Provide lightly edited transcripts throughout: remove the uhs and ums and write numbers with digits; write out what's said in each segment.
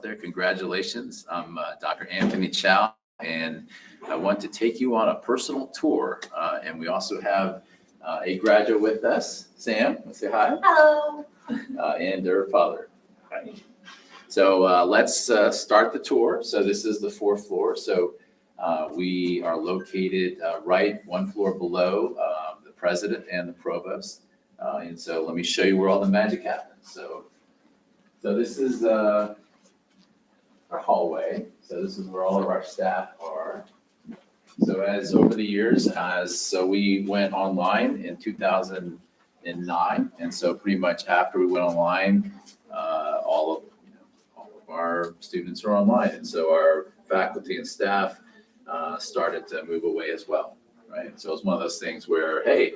there. Congratulations. I'm Dr. Anthony Chow, and I want to take you on a personal tour. And we also have a graduate with us, Sam. Let's say hi. Hello. And her father. Hi. So let's start the tour. So this is the fourth floor. So we are located right one floor below the president and the provost. And so let me show you where all the magic happens. So this is our hallway. So this is where all of our staff are. So as over the years, so we went online in 2009, and so pretty much after we went online, all of our students are online, and so our faculty and staff started to move away as well, right? So it's one of those things where, hey,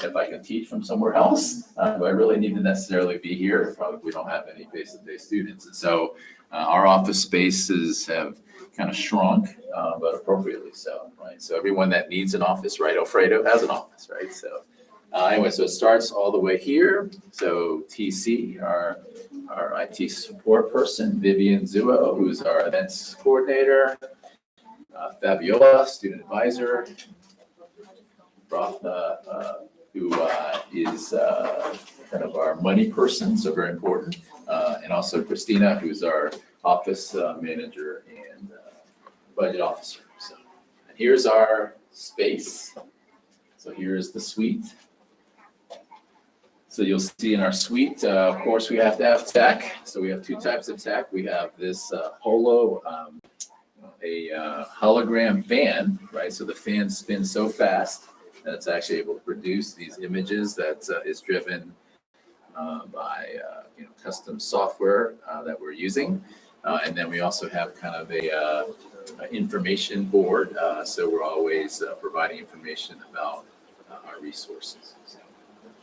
if I can teach from somewhere else, do I really need to necessarily be here? Probably we don't have any face-to-face students. And so our office spaces have kind of shrunk, but appropriately so, right? So everyone that needs an office, right, Alfredo has an office, right? So anyway, so it starts all the way here. So TC, our IT support person, Vivian Zuo, who's our events coordinator, Fabiola, student advisor, Rotha, who is kind of our money person, so very important, and also Christina, who's our office manager and budget officer. So here's our space. So here's the suite. So you'll see in our suite, of course, we have to have tech. So we have two types of tech. We have this Holo, a hologram fan, right? So the fan spins so fast that it's actually able to produce these images that is driven by custom software that we're using. And then we also have kind of a information board. So we're always providing information about our resources.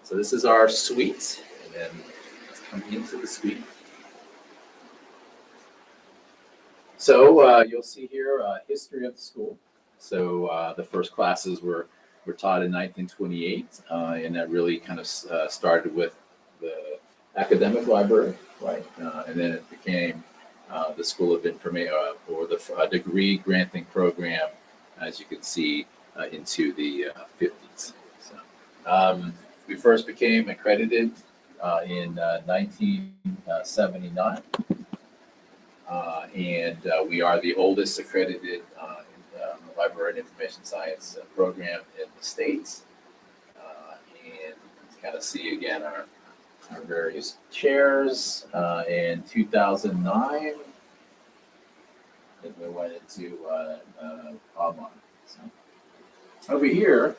So this is our suite, and then let's come into the suite. So you'll see here history of the school. So the first classes were taught in 1928, and that really kind of started with the academic library, right? And then it became the School of Information or the degree granting program, as you can see, into the 50s. So, we first became accredited in 1979, and we are the oldest accredited library and information science program in the States. And kind of see again our various chairs. In 2009, we went into online. So over here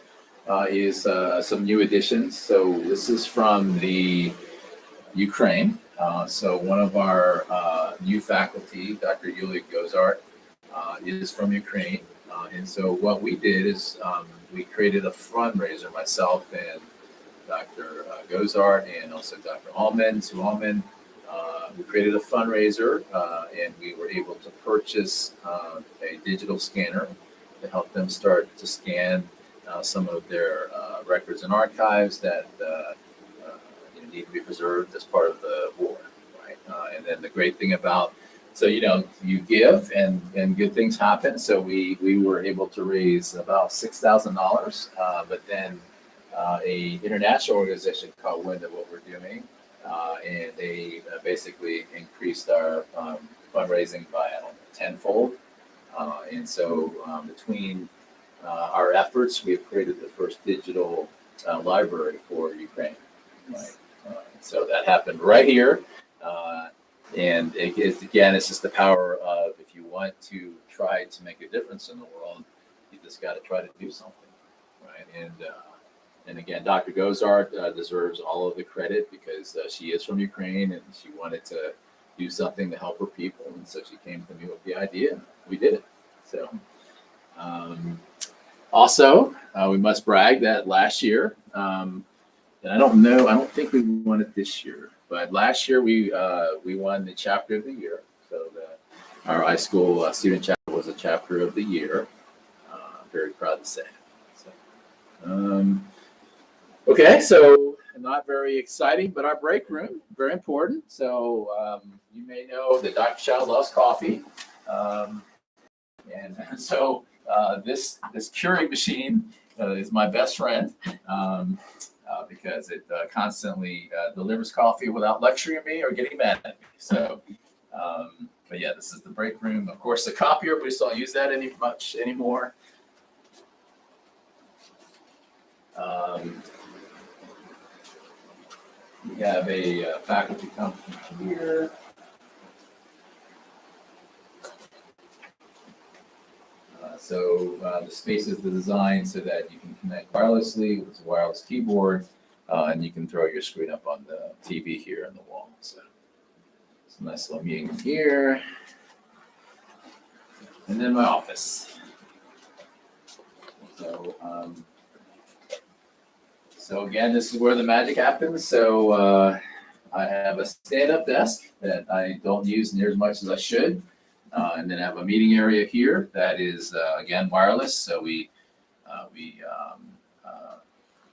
is some new additions. So this is from the Ukraine. So one of our new faculty, Dr. Yulia Gozart, is from Ukraine. And so what we did is we created a fundraiser, myself and Dr. Gozart and also Dr. Sue Allman. We created a fundraiser and we were able to purchase a digital scanner to help them start to scan some of their records and archives that need to be preserved as part of the war, right? And then the great thing about, so you give and good things happen. So we were able to raise about $6,000, but then a international organization called Window what we're doing, and they basically increased our fundraising by tenfold. And so between our efforts, we have created the first digital library for Ukraine. Right? So that happened right here. And it's just the power of, if you want to try to make a difference in the world, you just got to try to do something, right? And again, Dr. Gozart deserves all of the credit because she is from Ukraine and she wanted to do something to help her people. And so she came to me with the idea. We did it. So also, we must brag that last year, and I don't think we won it this year, but last year we won the chapter of the year. So our iSchool student chapter was a chapter of the year. I'm very proud to say. So, okay, so not very exciting, but our break room, very important. So you may know that Dr. Chow loves coffee. And so this Keurig machine is my best friend because it constantly delivers coffee without lecturing me or getting mad at me. So, but yeah, this is the break room. Of course, the copier, we just don't use that much anymore. We have a faculty conference here. So the space is designed so that you can connect wirelessly with a wireless keyboard, and you can throw your screen up on the TV here on the wall. So it's a nice little meeting room here. And then my office. So again, this is where the magic happens. So I have a stand-up desk that I don't use near as much as I should. And then I have a meeting area here that is, again, wireless. So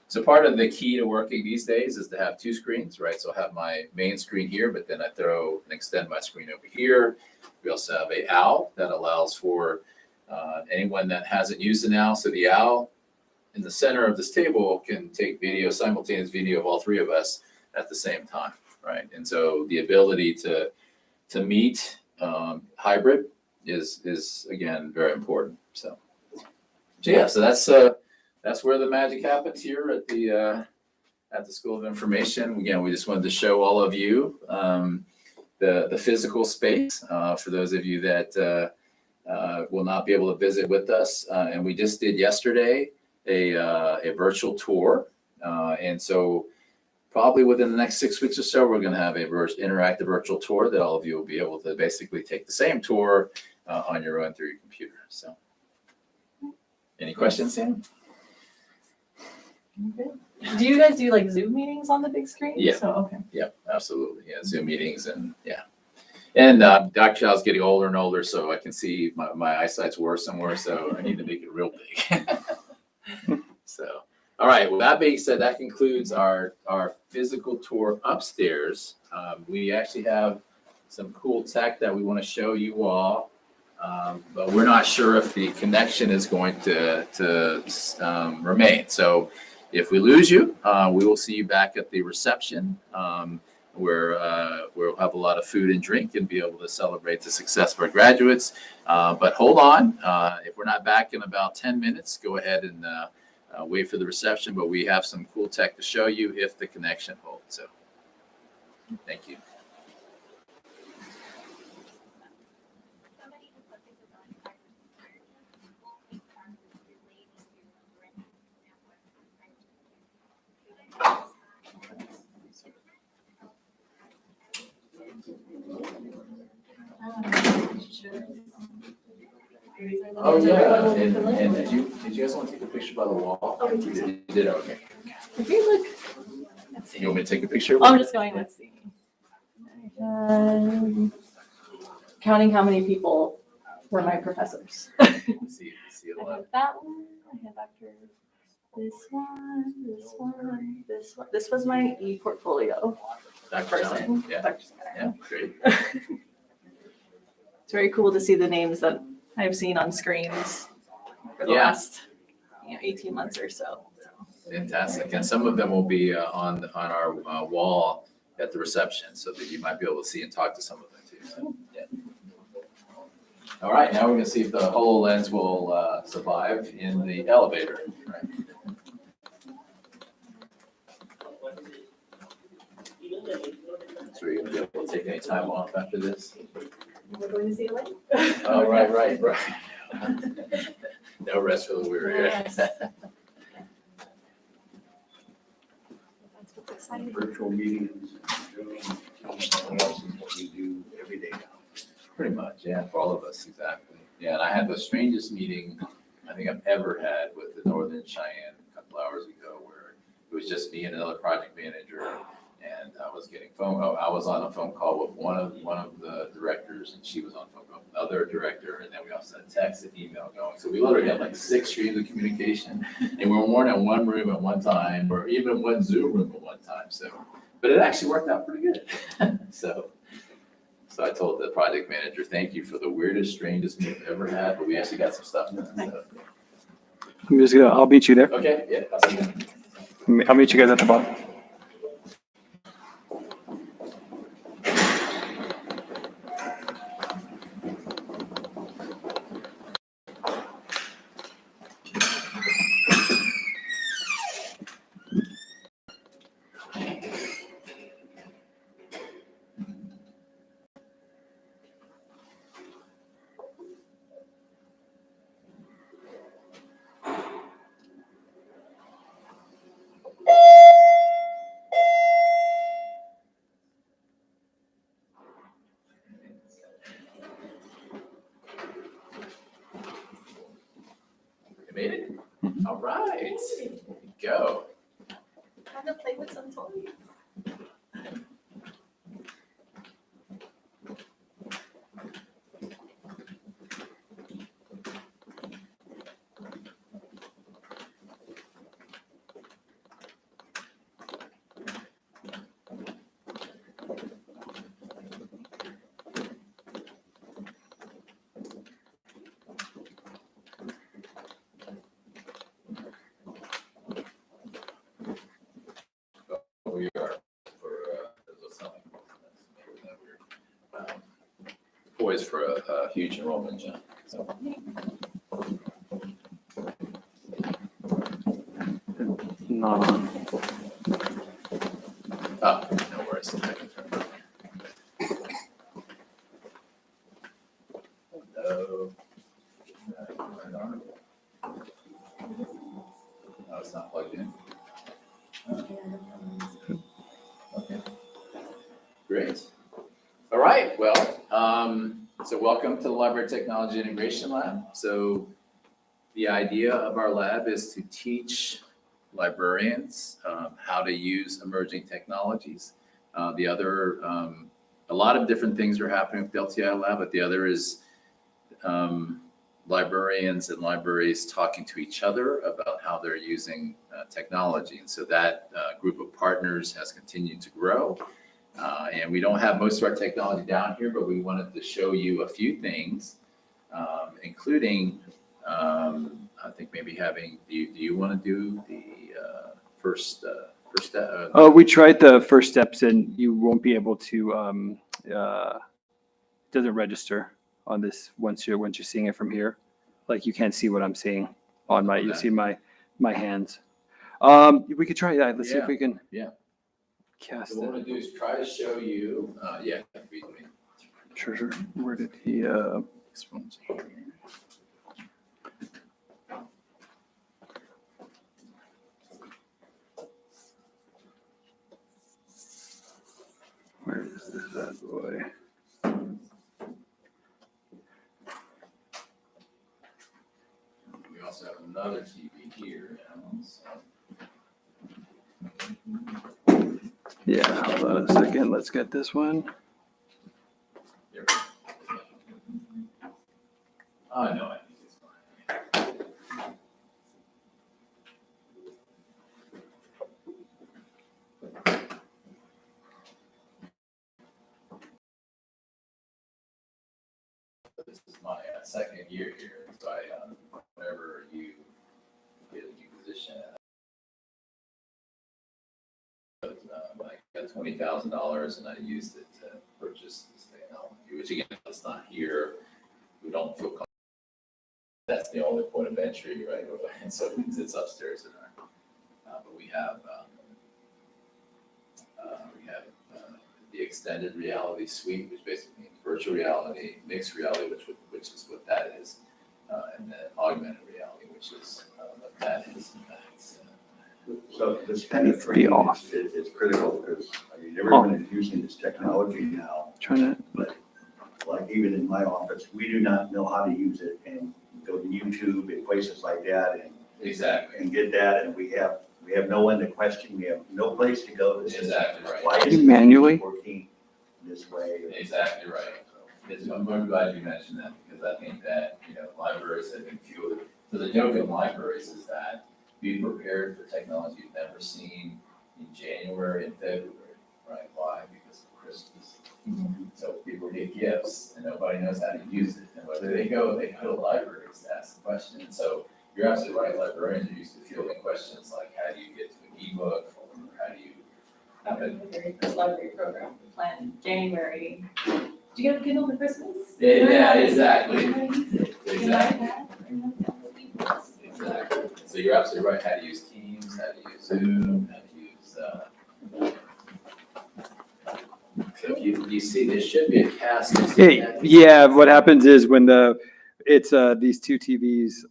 so part of the key to working these days is to have two screens, right? So I have my main screen here, but then I throw and extend my screen over here. We also have a OWL that allows for anyone that hasn't used an OWL. So the OWL in the center of this table can take video, simultaneous video of all three of us at the same time, right? And so the ability to meet hybrid is again very important. So yeah, so that's where the magic happens here at the School of Information. Again, we just wanted to show all of you the physical space for those of you that will not be able to visit with us. And we just did yesterday a virtual tour, and so probably within the next 6 weeks or so, we're going to have a interactive virtual tour that all of you will be able to basically take the same tour on your own through your computer. So, any questions, Sam? Okay. Do you guys do like Zoom meetings on the big screen? Yeah. So, okay. Yeah, absolutely. Yeah, Zoom meetings and yeah. And Dr. Chow's getting older and older, so I can see my eyesight's worse and worse, so I need to make it real big. So. All right, well, that being said, that concludes our physical tour upstairs. We actually have some cool tech that we want to show you all, but we're not sure if the connection is going to remain. So if we lose you, we will see you back at the reception where we'll have a lot of food and drink and be able to celebrate the success of our graduates. But hold on, if we're not back in about 10 minutes, go ahead and wait for the reception, but we have some cool tech to show you if the connection holds. So, thank you. Oh yeah, and did you guys want to take a picture by the wall? Oh, You did, okay. Okay, look. Let's see. You want me to take a picture? I'm just going, let's see. Counting how many people were my professors. See I a lot. have that one, I have Dr. This one, this one, this one. This was my e-portfolio Dr. person. Yeah, Dr. yeah, great. It's very cool to see the names that I've seen on screens for the last 18 months or so. Fantastic. And some of them will be on our wall at the reception so that you might be able to see and talk to some of them too. So, yeah. All right, now we're going to see if the HoloLens will survive in the elevator. Right. So you're going to be able to take any time off after this? We're going to see it later. Oh, right. No rest for the weary. Yes. That's what's exciting. Virtual meetings, what we do every day now. Pretty much, yeah, for all of us, exactly. Yeah, and I had the strangest meeting I think I've ever had with the Northern Cheyenne a couple hours ago, where it was just me and another project manager, and I was on a phone call with one of the directors, and she was on a phone call with other director, and then we also had text and email going. So we literally had like 6 streams of communication, and we weren't in one room at one time, or even one Zoom room at one time. So, but it actually worked out pretty good. So I told the project manager, thank you for the weirdest, strangest meeting we've ever had, but we actually got some stuff done. So. I'll meet you there. Okay, yeah, I'll see you. I'll meet you guys at the bottom. You made it? All right. There you go. Time to play with some toys. We are for something poised for a huge enrollment jump. So. Not on. Oh, no worries. I can turn it on. Hello. Turn it on. Oh, it's not plugged in. Okay. Great. All right. Well, so welcome to the Library Technology Integration Lab. So the idea of our lab is to teach librarians how to use emerging technologies. A lot of different things are happening with the LTI lab, but the other is librarians and libraries talking to each other about how they're using technology. And so that group of partners has continued to grow. And we don't have most of our technology down here, but we wanted to show you a few things, including, I think maybe having, do you want to do the first step? We tried the first steps and you won't be able to, doesn't register on this once you're seeing it from here. Like you can't see what I'm seeing on my, you'll see my hands. We could try that. Let's see if we can. Yeah. Cast So what it. I'm gonna do is try to show you, Sure. Where did he, where is this bad boy? we also have another TV here. Yeah, hold on a second. Let's get this one. There we go. I know, I think it's fine. This is my second year here, so whenever you get a new position, I got $20,000 and I used it to purchase this technology, which again, it's not here. We don't feel comfortable. That's the only point of entry, right? And so it's upstairs in our, but we have the extended reality suite, which basically means virtual reality, mixed reality, which is what that is, and then augmented reality, which is what that is. So this kind of training is critical because everyone is using this technology now. Trying to. But like even in my office, we do not know how to use it and go to YouTube and places like that and Exactly. and get that. And we have no one to question. We have no place to go. This Exactly right. Why Can is you manually? it working this way? Exactly right. I'm glad you mentioned that because I think that, libraries have been fueled. So the joke in libraries is that be prepared for technology you've never seen in January and February, right? Why? Because of Christmas. So people get gifts and nobody knows how to use it. And whether they go to libraries to ask a question. And so you're absolutely right. Librarians are used to fielding questions like, how do you get to an ebook? Or how do you The very first library program we planned in January. Do you get a Kindle for Christmas? Yeah, exactly. Learn how to use it. Exactly. Learn how to download ebooks. Exactly. So you're absolutely right. How to use Teams, how to use Zoom, how to use, so if you see, there should be a cast. Yeah, what happens is when it's these two TVs,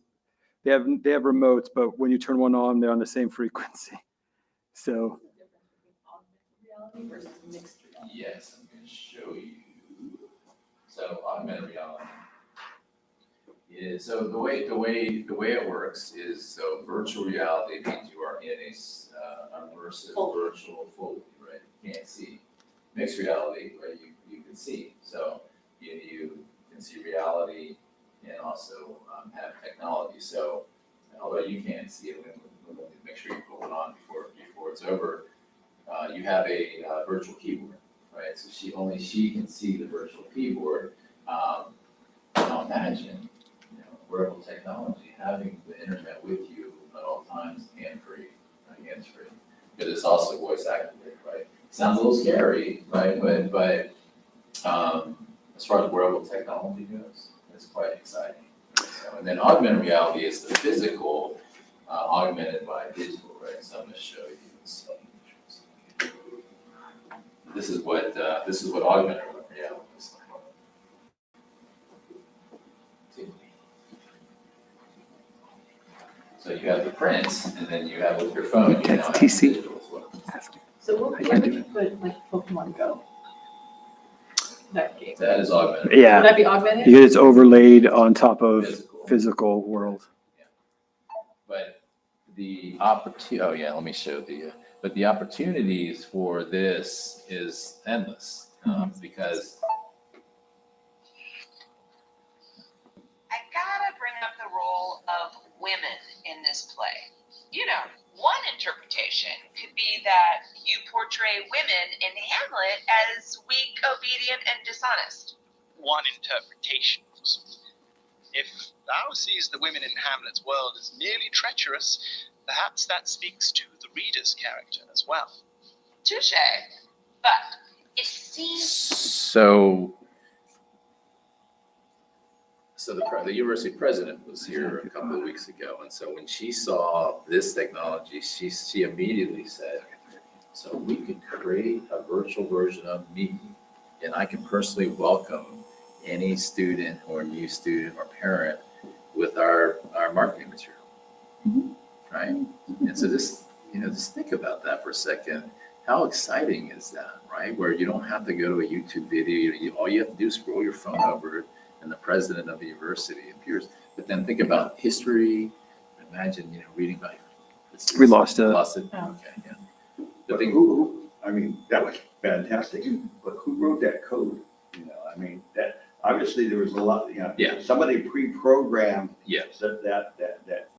they have remotes, but when you turn one on, they're on the same frequency. So Reality versus mixed reality. Yes, I'm going to show you. So augmented reality. Yeah, so the way it works is, so virtual reality means you are in a immersive virtual fully, right? You can't see. Mixed reality, right? You can see. So you can see reality and also have technology. So although you can't see it, we'll make sure you pull it on before it's over. You have a virtual keyboard, right? So only she can see the virtual keyboard. Now imagine, wearable technology, having the internet with you at all times, hands-free. Because it's also voice activated, right? Sounds a little scary, right? But as far as wearable technology goes, it's quite exciting. So, and then augmented reality is the physical augmented by digital, right? So I'm going to show you some pictures. This is what augmented reality is like. So you have the prints, and then you have with your phone. You now have TC. digital as well. So where would you put like Pokemon Go? That game. That is augmented. Would yeah, that be augmented? because it's overlaid on top of Physical. physical world. But the let me show but the opportunities for this is endless because. I gotta bring up the role of women in this play. One interpretation could be that you portray women in Hamlet as weak, obedient, and dishonest. One interpretation. If thou seest the women in Hamlet's world as merely treacherous, perhaps that speaks to the reader's character as well. Touche. But it seems So the university president was here a couple of weeks ago, and so when she saw this technology, she immediately said, "So we could create a virtual version of me, and I can personally welcome any student or new student or parent with our marketing material, right?" And so just think about that for a second. How exciting is that, right? Where you don't have to go to a YouTube video. All you have to do is scroll your phone over it, and the president of the university appears. But then think about history. Imagine, reading about it. We lost it. Lost it? Oh. Okay, yeah. But that was fantastic, but who wrote that code? That, obviously there was a lot, Yeah. somebody pre-programmed Yeah. that